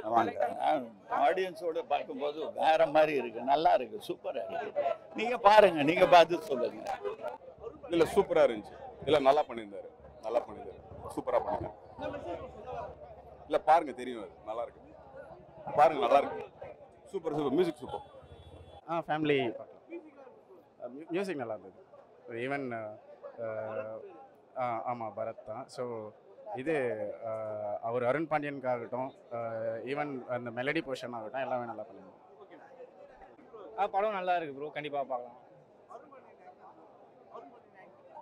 ஆமாங்க. ஆடியன்ஸோட பார்க்கும்போது வேற மாதிரி இருக்கு, நல்லா இருக்கு, சூப்பரா இருக்கு. நீங்க பாருங்க, நீங்க பார்த்து சொல்லுங்க. இல்ல சூப்பரா இருந்துச்சு. இல்ல நல்லா பண்ணியிருந்தாரு, நல்லா பண்ணியிருந்தாரு, சூப்பரா பண்ணியிருந்தாரு. இல்ல பாருங்க தெரியும், அது நல்லா இருக்கு, பாருங்க நல்லா இருக்கு, super super music super. Family பார்க்கலாம். மியூசிக் நல்லா இருந்தது. ஈவன் ஆமாம் பரத் தான். ஸோ இது அவர் அருண் பாண்டியனுக்காகட்டும், ஈவன் அந்த மெலடி போர்ஷன் ஆகட்டும், எல்லாமே நல்லா பண்ணியிருந்தோம். படம் நல்லா இருக்கு ப்ரோ, கண்டிப்பாக பார்க்கலாம்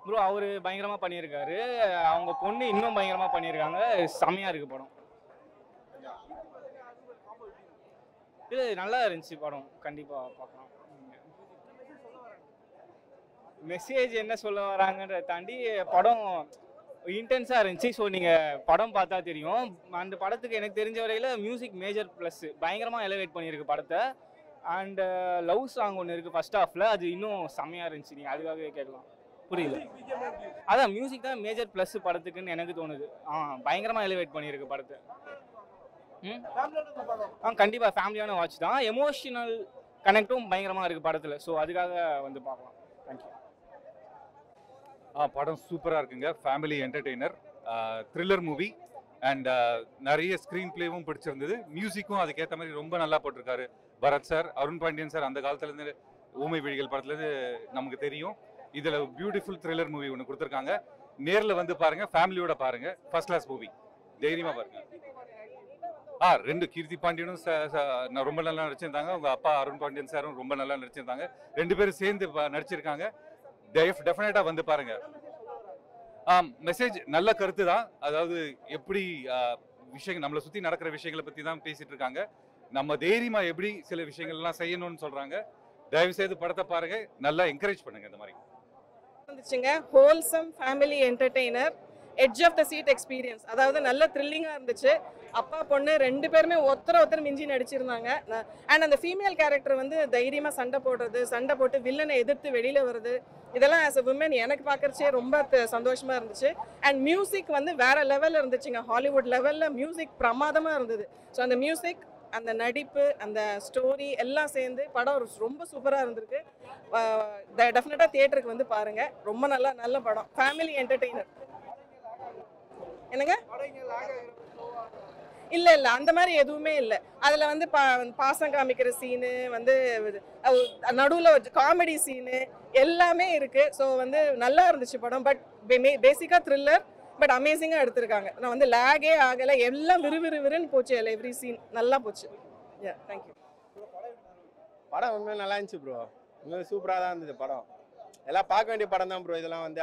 ப்ரோ. அவர் பயங்கரமாக பண்ணியிருக்காரு, அவங்க பொண்ணு இன்னும் பயங்கரமாக பண்ணியிருக்காங்க, செம்மையாக இருக்குது படம். இது நல்லா இருந்துச்சு படம், கண்டிப்பாக பார்க்கலாம். மெசேஜ் என்ன சொல்ல வராங்கன்றத தாண்டி படம் இன்டென்ஸாக இருந்துச்சு. ஸோ நீங்கள் படம் பார்த்தா தெரியும். அந்த படத்துக்கு எனக்கு தெரிஞ்ச வரையில் மியூசிக் மேஜர் ப்ளஸ், பயங்கரமாக எலவேட் பண்ணியிருக்கு படத்தை. அண்ட் லவ் சாங் ஒன்று இருக்குது ஃபர்ஸ்ட் ஹாஃபில், அது இன்னும் செம்மையாக இருந்துச்சு. நீங்கள் அதுக்காகவே கேட்கலாம். புரியல, அதான் மியூசிக் தான் மேஜர் ப்ளஸ் படத்துக்குன்னு எனக்கு தோணுது. பயங்கரமாக எலிவேட் பண்ணியிருக்கு படத்தை. கண்டிப்பாக ஃபேமிலியான வாட்ச் தான். எமோஷனல் கனெக்டும் பயங்கரமாக இருக்குது படத்தில். ஸோ அதுக்காக வந்து பார்க்கலாம். தேங்க்யூ. படம் சூப்பராக இருக்குங்க. Family entertainer, thriller movie and நிறைய ஸ்க்ரீன் பிளேவும் பிடிச்சிருந்தது. மியூசிக்கும் அதுக்கேற்ற மாதிரி ரொம்ப நல்லா போட்டிருக்காரு பரத் சார். அருண் பாண்டியன் சார் அந்த காலத்துலேருந்து ஊமை விழிகள் படத்துலேருந்து நமக்கு தெரியும். இதில் பியூட்டிஃபுல் த்ரில்லர் மூவி ஒன்று கொடுத்துருக்காங்க. நேரில் வந்து பாருங்கள், ஃபேமிலியோட பாருங்கள், ஃபர்ஸ்ட் கிளாஸ் மூவி, தைரியமாக பாருங்கள். ரெண்டு கீர்த்தி பாண்டியனும் ரொம்ப நல்லா நடிச்சிருந்தாங்க. உங்கள் அப்பா அருண் பாண்டியன் சாரும் ரொம்ப நல்லா நடிச்சிருந்தாங்க. ரெண்டு பேரும் சேர்ந்து நடிச்சிருக்காங்க. டெஃபினட்டாக வந்து பாருங்க. மெசேஜ் நல்ல கருத்து தான். அதாவது எப்படி விஷயங்கள் நம்மளை சுற்றி நடக்கிற விஷயங்களை பற்றி தான் பேசிட்டு இருக்காங்க. நம்ம தைரியமா எப்படி சில விஷயங்கள்லாம் செய்யணும்னு சொல்றாங்க. தயவு செய்து படத்தை பாருங்க, நல்லா என்கரேஜ் பண்ணுங்க. இந்த மாதிரி வந்துச்சுங்க. Wholesome family entertainer, edge of the seat experience. அதாவது நல்ல த்ரில்லிங்காக இருந்துச்சு. அப்பா பொண்ணு ரெண்டு பேருமே ஒருத்தர் மிஞ்சி நடிச்சிருந்தாங்க. அண்ட் அந்த ஃபீமேல் கேரக்டர் வந்து தைரியமாக சண்டை போடுறது, சண்டை போட்டு வில்லனை எதிர்த்து வெளியில் வருது, இதெல்லாம் ஆஸ் அ விமன் எனக்கு பார்க்குறச்சே ரொம்ப சந்தோஷமாக இருந்துச்சு. அண்ட் மியூசிக் வந்து வேற லெவலில் இருந்துச்சுங்க. ஹாலிவுட் லெவலில் மியூசிக் பிரமாதமாக இருந்தது. ஸோ அந்த மியூசிக், அந்த நடிப்பு, அந்த ஸ்டோரி எல்லாம் சேர்ந்து படம் ரொம்ப சூப்பராக இருந்திருக்கு. டெஃபினட்டாக தியேட்டருக்கு வந்து பாருங்கள். ரொம்ப நல்ல படம், ஃபேமிலி என்டர்டெய்னர். என்னங்க? இல்லை அந்த மாதிரி எதுவுமே இல்லை. அதில் வந்து பாசம் காமிக்கிற சீனு வந்து நடுவில் காமெடி சீனு எல்லாமே இருக்குது. ஸோ வந்து நல்லா இருந்துச்சு படம். பட் பேசிக்காக த்ரில்லர், பட் அமேசிங்காக எடுத்திருக்காங்க. நான் வந்து லேகே ஆகலை, எல்லாம் விறுவிறுன்னு போச்சு. எவ்ரி சீன் நல்லா போச்சு. தேங்க்யூ. படம் உண்மையில நல்லா இருந்துச்சு ப்ரோ. உண்மையில சூப்பராக தான் இருந்தது படம். எல்லாம் பார்க்க வேண்டிய படம் தான் ப்ரோ. இதெல்லாம் வந்து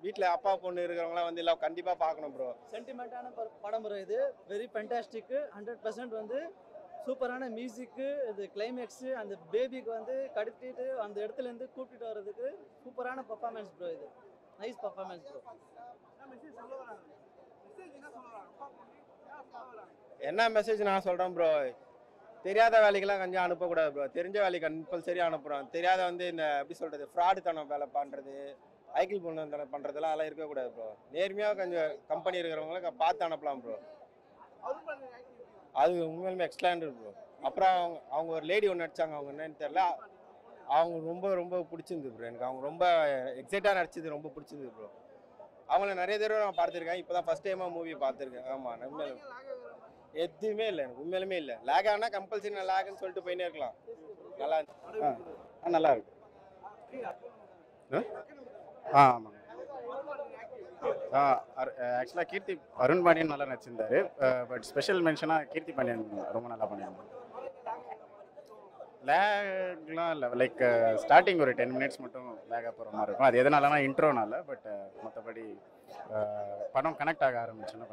வீட்டில் அப்பா பொண்ணு இருக்கிறவங்களாம் வந்து எல்லாம் கண்டிப்பாக பார்க்கணும் ப்ரோ. சென்டிமெண்ட்டான படம் ப்ரோ இது. வெரி ஃபேண்டாஸ்டிக்கு, 100% வந்து சூப்பரான மியூசிக்கு, இது கிளைமேக்ஸு, அந்த பேபிக்கு வந்து கடத்திட்டு அந்த இடத்துலேருந்து கூப்பிட்டு வர்றதுக்கு சூப்பரான பர்ஃபார்மன்ஸ் ப்ரோ. இது நைஸ் பர்ஃபார்மன்ஸ் ப்ரோ. என்ன மெசேஜ் நான் சொல்கிறேன் ப்ரோ, தெரியாத வேலைக்கெல்லாம் கொஞ்சம் அனுப்பக்கூடாது ப்ரோ. தெரிஞ்ச வேலைக்கு கம்பல்சரியாக அனுப்புகிறோம். தெரியாத வந்து இந்த எப்படி சொல்கிறது, ஃப்ராடு தனம் வேலை பண்ணுறது, ஐக்கிள் பொண்ணு தனம் பண்ணுறதுலாம் அதெல்லாம் இருக்கக்கூடாது ப்ரோ. நேர்மையாக கொஞ்சம் கம்பெனி இருக்கிறவங்கள பார்த்து அனுப்பலாம் ப்ரோ. அது உண்மையிலுமே எக்ஸ்ட்ராண்டட் ப்ரோ. அப்புறம் அவங்க ஒரு லேடி ஒன்று நடித்தாங்க, அவங்க என்னன்னு தெரியல, அவங்க ரொம்ப பிடிச்சிருந்தது ப்ரோ. எனக்கு அவங்க ரொம்ப எக்ஸைட்டாக நடிச்சது ரொம்ப பிடிச்சிருந்தது ப்ரோ. அவங்கள நிறைய தடவை நான் பார்த்துருக்கேன், இப்போ தான் ஃபஸ்ட் டைமாக மூவி பார்த்துருக்கேன். ஆமாம், நம்ம எதுவுமே இல்லை, எனக்கு உண்மையிலுமே இல்லை. லேக் ஆனால் கம்பல்சரி நான் லேக்குன்னு சொல்லிட்டு போயினே இருக்கலாம். நல்லா நல்லா இருக்கு. ஆமாங்க. ஆக்சுவலாக கீர்த்தி அருண் பாண்டியன் நல்லா நடிச்சிருந்தாரு. பட் ஸ்பெஷல் மென்ஷனாக கீர்த்தி பாண்டியன் ரொம்ப நல்லா பண்ணியிருந்தாங்க. லேக்லாம் இல்லை, லைக் ஸ்டார்டிங் ஒரு 10 மினிட்ஸ் மட்டும் லேகாக போகிற மாதிரி இருக்கும். அது எதனாலனா இன்ட்ரோனால. பட் மற்றபடி படம் கனெக்ட் ஆக ஆரம்பிச்சுன்னா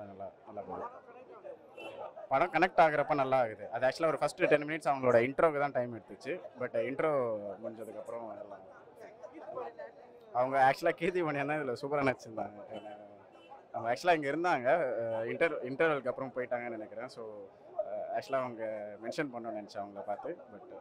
நல்லா போகுது. படம் கனெக்ட் ஆகிறப்ப நல்லா ஆகுது. அது ஆக்சுவலாக ஒரு ஃபஸ்ட்டு 10 மினிட்ஸ் அவங்களோட இன்ட்ரோவுக்கு தான் டைம் எடுத்துச்சு. பட் இன்ட்ரோ முடிஞ்சதுக்கப்புறம் எல்லாம் அவங்க ஆக்சுவலாக கீர்த்தி பாண்டியன் தான் இதில் சூப்பராக நடிச்சிருந்தாங்க. அவங்க ஆக்சுவலாக இங்கே இருந்தாங்க, இன்டர்வலுக்கு அப்புறம் போயிட்டாங்கன்னு நினைக்கிறேன். ஸோ ஆக்சுவலாக அவங்க மென்ஷன் பண்ணணும்னு நினச்சேன் அவங்கள பார்த்து. பட்